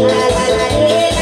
la la la la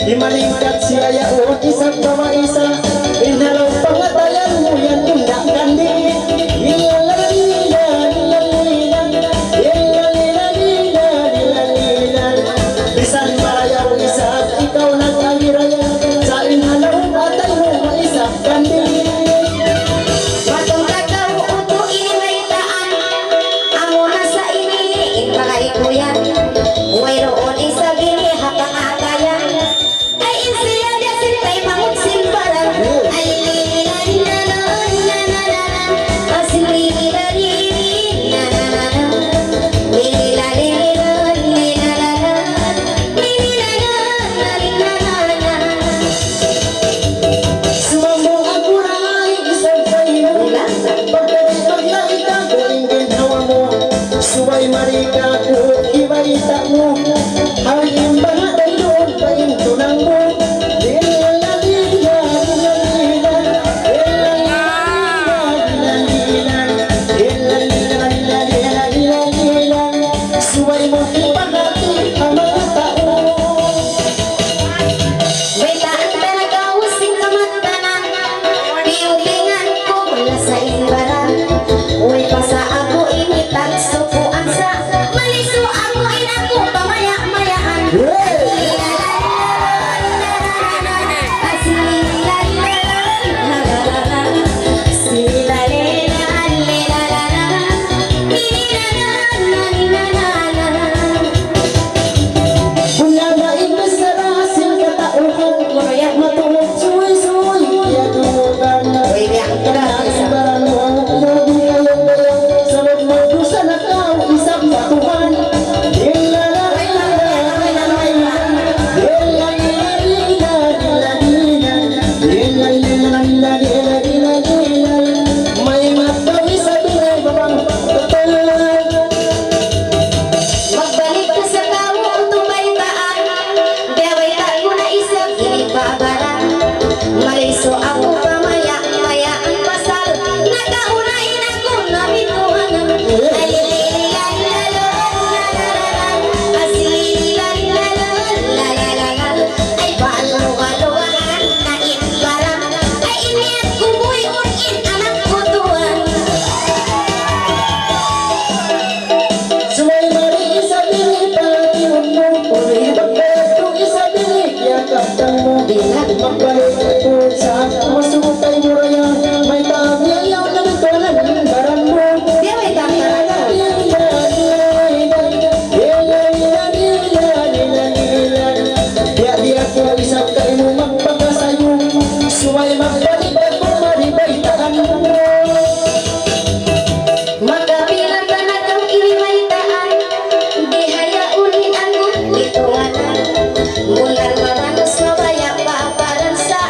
Imalingkat siya yaon isang bawa isa. Inhalaw pangatayan mo yan undak kandi. Ilalila, ilalila, ilalila, ilalila. Bisan marayaw isa at ikaw nagkagirayan. Sa inhalaw atay mo maisap kandi. Batong kakaw uto inay taan. Amo na sa ini ipakay ko yan. Mayroon isa gini hatang-hatayan. Ay insiya dasin kay mangut simbaran. Ay lililan asilililan Sumambong ang buhay isang paino. Pagkakitag na itagoing ginhawa mo. Suway marika ko ibalita mo. Hangin ba na doon paintunang mo. Suway mo ipahati ang mga tao. Baitaan talaga using kamatanan. Piutingan ko mula sa imbaran. Uy pa sa ako initag sukuan sa maliso ako inako pamaya-mayaan. Kaya na imbes na rahasin katauhan. Kaya matulog suwi-suwi yadugan. Kailangan barang mo ang lagi ayang-ayang. Sa magmadusa na tao isang batuhan. May matawi sa binay babang tutulad. Magbalik ka sa kawo utong baitaan. Deway tayo na isang inibabaran. Maliso ako pamaya-maya ang pasal. Nagkaunain ako na bituhanan. Ay lililan, asililan, ay balo-baloan na inbaran. Ay iniat kumoy unin anak kutuan. Suway mari isa bili pagatiwan mo. Uri bagbayad kung isa bili yakap kang mo. Magbayad ito sa masukay mo raya. May tabi ayaw na nagkalan barang mo. Deway tangkara. Di ako isang kayo magpagkasayo. Suway magbalik ako maribaitaan mo. Magkabilang ka na daw ilimaytaan. Di hayaunin ako ituwanan. Mulan mamanos mabaya pa parang sa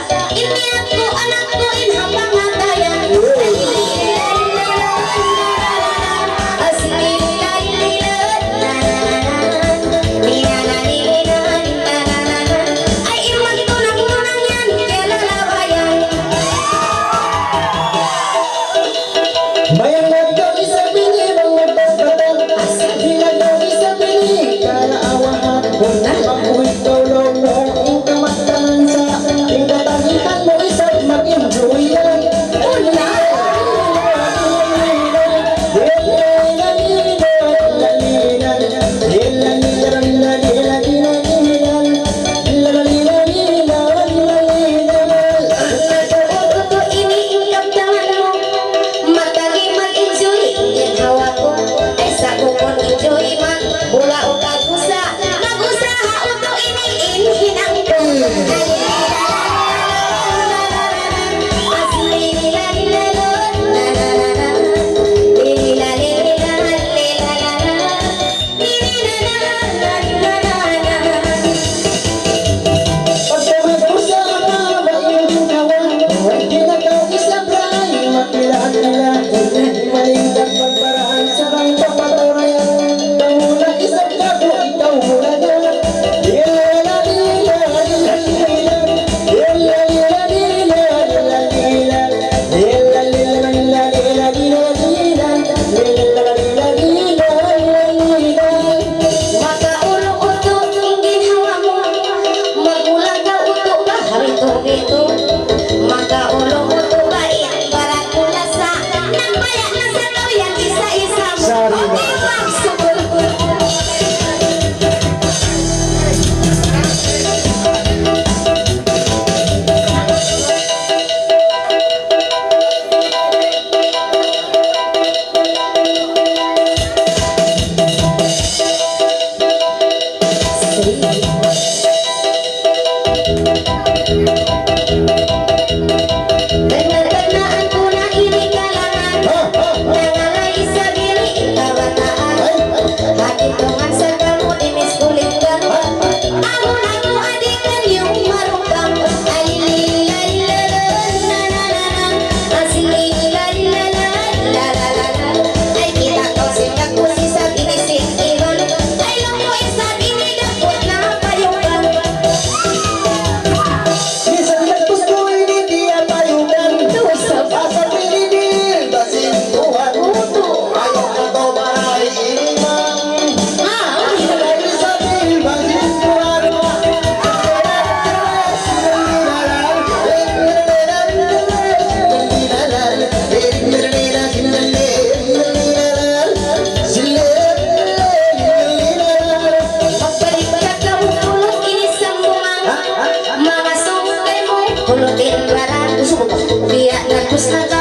Tapos na